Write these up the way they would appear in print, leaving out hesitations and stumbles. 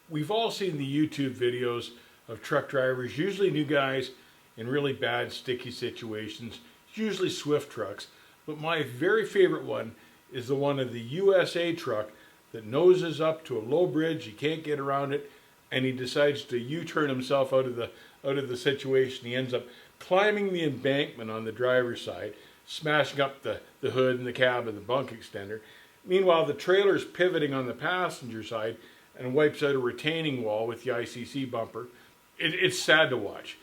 We've all seen the YouTube videos of truck drivers, usually new guys, in really bad sticky situations, usually Swift trucks. But my very favorite one is the one of the USA truck that noses up to a low bridge, he can't get around it, and he decides to U-turn himself out of the situation. He ends up climbing the embankment on the driver's side, smashing up the hood and the cab of the bunk extender. Meanwhile, the trailer's pivoting on the passenger side and wipes out a retaining wall with the ICC bumper. It's sad to watch.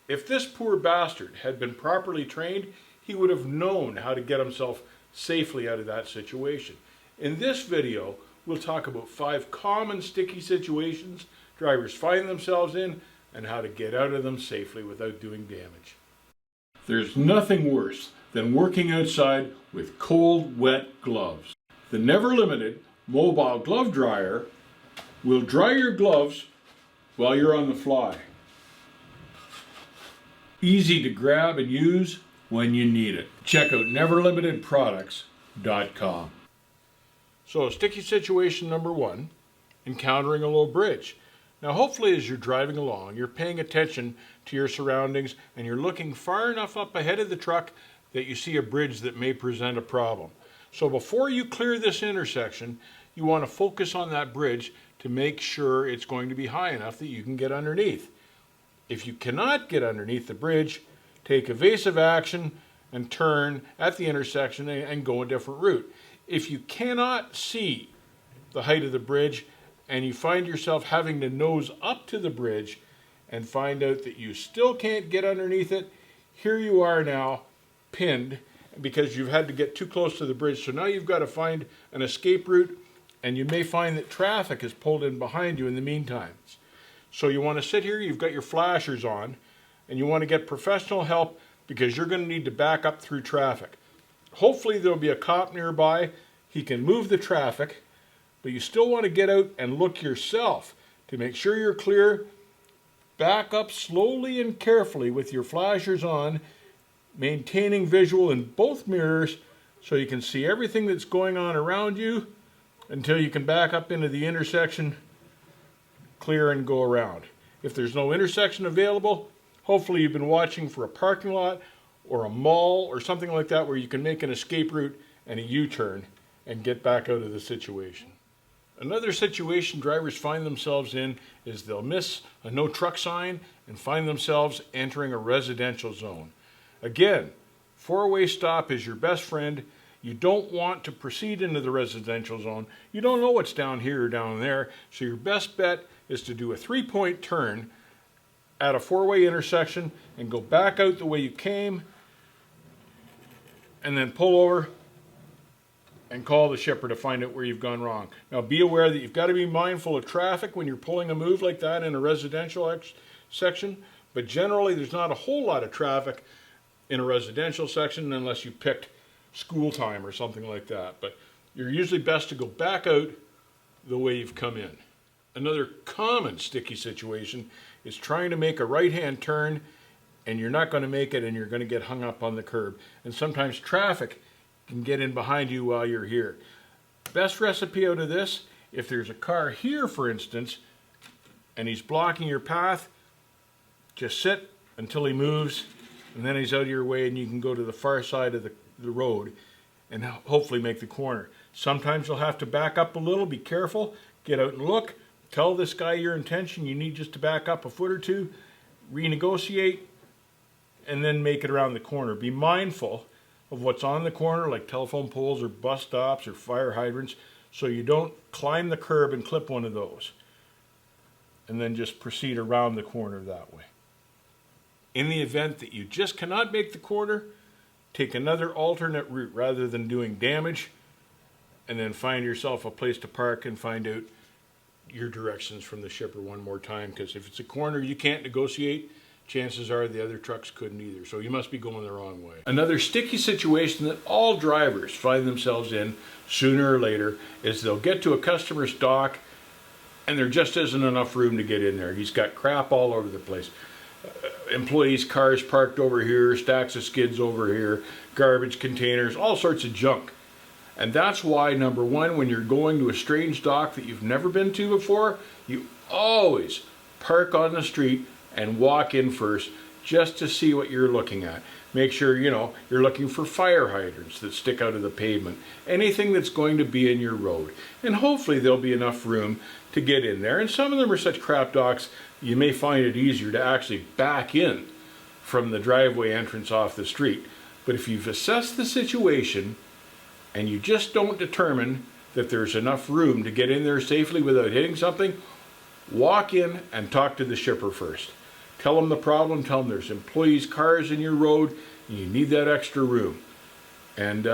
If this poor bastard had been properly trained, he would have known how to get himself safely out of that situation. In this video, we'll talk about 5 common sticky situations drivers find themselves in and how to get out of them safely without doing damage. There's nothing worse than working outside with cold, wet gloves. The Never Limited mobile glove dryer will dry your gloves while you're on the fly. Easy to grab and use when you need it. Check out neverlimitedproducts.com. So, sticky situation number 1, encountering a low bridge. Now, hopefully as you're driving along, you're paying attention to your surroundings and you're looking far enough up ahead of the truck that you see a bridge that may present a problem. So before you clear this intersection, you want to focus on that bridge to make sure it's going to be high enough that you can get underneath. If you cannot get underneath the bridge, take evasive action and turn at the intersection and go a different route. If you cannot see the height of the bridge and you find yourself having to nose up to the bridge and find out that you still can't get underneath it, here you are now pinned because you've had to get too close to the bridge. So now you've got to find an escape route, and you may find that traffic is pulled in behind you in the meantime. So you want to sit here, you've got your flashers on, and you want to get professional help because you're going to need to back up through traffic. Hopefully there'll be a cop nearby. He can move the traffic, but you still want to get out and look yourself to make sure you're clear. Back up slowly and carefully with your flashers on, maintaining visual in both mirrors so you can see everything that's going on around you until you can back up into the intersection, clear and go around. If there's no intersection available, hopefully you've been watching for a parking lot or a mall or something like that where you can make an escape route and a U-turn and get back out of the situation. Another situation drivers find themselves in is they'll miss a no truck sign and find themselves entering a residential zone. Again, 4-way stop is your best friend. You don't want to proceed into the residential zone. You don't know what's down here or down there, so your best bet is to do a 3-point turn at a 4-way intersection and go back out the way you came and then pull over and call the shipper to find out where you've gone wrong. Now be aware that you've got to be mindful of traffic when you're pulling a move like that in a residential section, but generally there's not a whole lot of traffic in a residential section unless you picked school time or something like that. But you're usually best to go back out the way you've come in. Another common sticky situation is trying to make a right-hand turn and you're not going to make it and you're going to get hung up on the curb. And sometimes traffic can get in behind you while you're here. Best recipe out of this, if there's a car here, for instance, and he's blocking your path, just sit until he moves, and then he's out of your way and you can go to the far side of the road and hopefully make the corner. Sometimes you'll have to back up a little, be careful, get out and look, tell this guy your intention, you need just to back up a foot or two, renegotiate, and then make it around the corner. Be mindful of what's on the corner, like telephone poles or bus stops or fire hydrants, so you don't climb the curb and clip one of those, and then just proceed around the corner that way. In the event that you just cannot make the corner, take another alternate route rather than doing damage, and then find yourself a place to park and find out your directions from the shipper one more time, because if it's a corner you can't negotiate, chances are the other trucks couldn't either, so you must be going the wrong way. Another sticky situation that all drivers find themselves in sooner or later is they'll get to a customer's dock and there just isn't enough room to get in there. He's got crap all over the place. Employees' cars parked over here, stacks of skids over here, garbage containers, all sorts of junk. And that's why, number one, when you're going to a strange dock that you've never been to before, you always park on the street and walk in first just to see what you're looking at. Make sure, you're looking for fire hydrants that stick out of the pavement, anything that's going to be in your road. And hopefully there'll be enough room to get in there. And some of them are such crap docks, you may find it easier to actually back in from the driveway entrance off the street. But if you've assessed the situation and you just don't determine that there's enough room to get in there safely without hitting something, walk in and talk to the shipper first. Tell them the problem, tell them there's employees' cars in your road and you need that extra room. And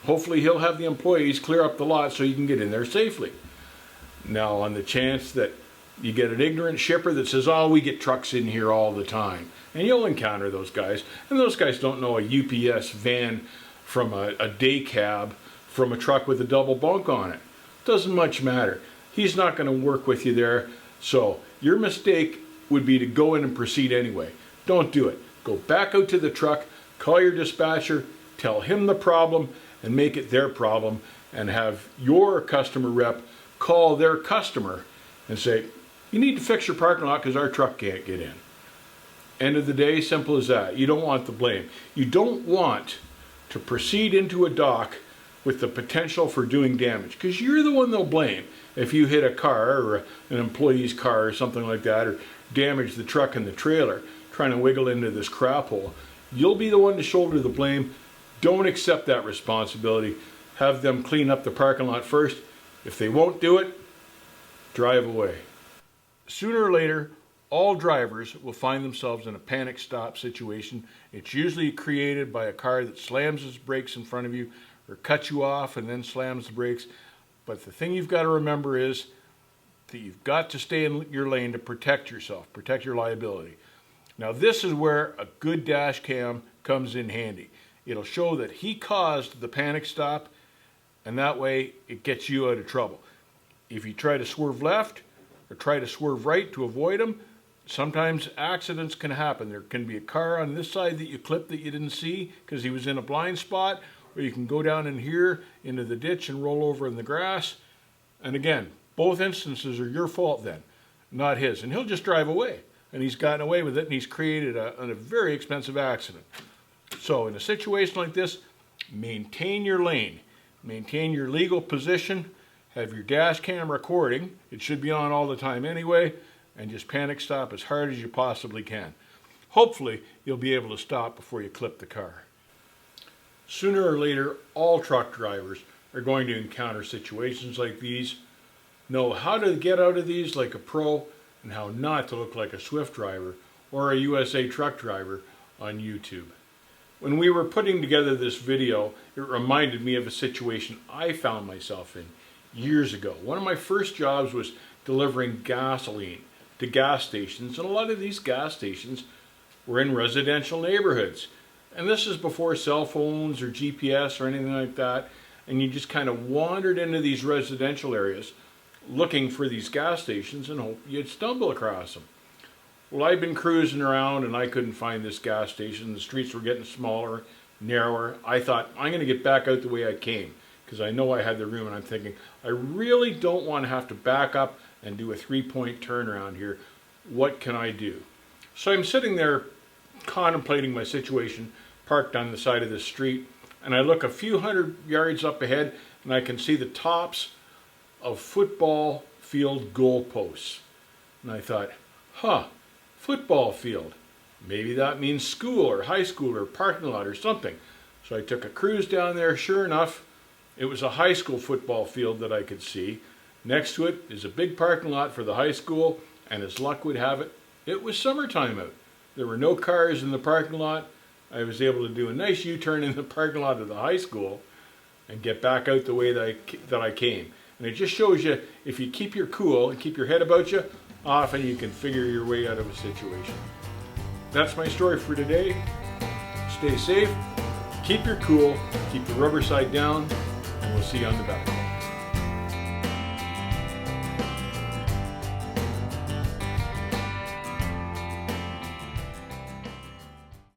hopefully he'll have the employees clear up the lot so you can get in there safely. Now, on the chance that you get an ignorant shipper that says, oh, we get trucks in here all the time. And you'll encounter those guys. And those guys don't know a UPS van from a day cab from a truck with a double bunk on it. Doesn't much matter. He's not going to work with you there. So your mistake would be to go in and proceed anyway. Don't do it. Go back out to the truck, call your dispatcher, tell him the problem, and make it their problem, and have your customer rep call their customer and say, you need to fix your parking lot because our truck can't get in. End of the day, simple as that. You don't want the blame. You don't want to proceed into a dock with the potential for doing damage, because you're the one they'll blame if you hit a car or an employee's car or something like that, or damage the truck and the trailer trying to wiggle into this crap hole. You'll be the one to shoulder the blame. Don't accept that responsibility. Have them clean up the parking lot first. If they won't do it, drive away. Sooner or later, all drivers will find themselves in a panic stop situation. It's usually created by a car that slams its brakes in front of you or cuts you off and then slams the brakes. But the thing you've got to remember is that you've got to stay in your lane to protect yourself, protect your liability. Now, this is where a good dash cam comes in handy. It'll show that he caused the panic stop, and that way it gets you out of trouble. If you try to swerve left or try to swerve right to avoid him, sometimes accidents can happen. There can be a car on this side that you clipped that you didn't see because he was in a blind spot, or you can go down in here into the ditch and roll over in the grass. And again, both instances are your fault then, not his. And he'll just drive away. And he's gotten away with it, and he's created a very expensive accident. So in a situation like this, maintain your lane. Maintain your legal position. Have your dash cam recording. It should be on all the time anyway. And just panic stop as hard as you possibly can. Hopefully, you'll be able to stop before you clip the car. Sooner or later, all truck drivers are going to encounter situations like these. Know how to get out of these like a pro, and how not to look like a Swift driver or a USA truck driver on YouTube. When we were putting together this video, it reminded me of a situation I found myself in years ago. One of my first jobs was delivering gasoline to gas stations, and a lot of these gas stations were in residential neighborhoods. And this is before cell phones or GPS or anything like that, and you just kind of wandered into these residential areas looking for these gas stations and hope you'd stumble across them. Well, I'd been cruising around and I couldn't find this gas station. The streets were getting smaller, narrower. I thought, I'm going to get back out the way I came, because I know I had the room, and I'm thinking, I really don't want to have to back up and do a 3-point turnaround here. What can I do? So I'm sitting there contemplating my situation, parked on the side of the street, and I look a few hundred yards up ahead and I can see the tops of football field goalposts. And I thought, football field. Maybe that means school or high school or parking lot or something. So I took a cruise down there. Sure enough, it was a high school football field that I could see. Next to it is a big parking lot for the high school, and as luck would have it, it was summertime out. There were no cars in the parking lot. I was able to do a nice U-turn in the parking lot of the high school and get back out the way that I came. And it just shows you, if you keep your cool and keep your head about you, often you can figure your way out of a situation. That's my story for today. Stay safe, keep your cool, keep the rubber side down, and we'll see you on the back.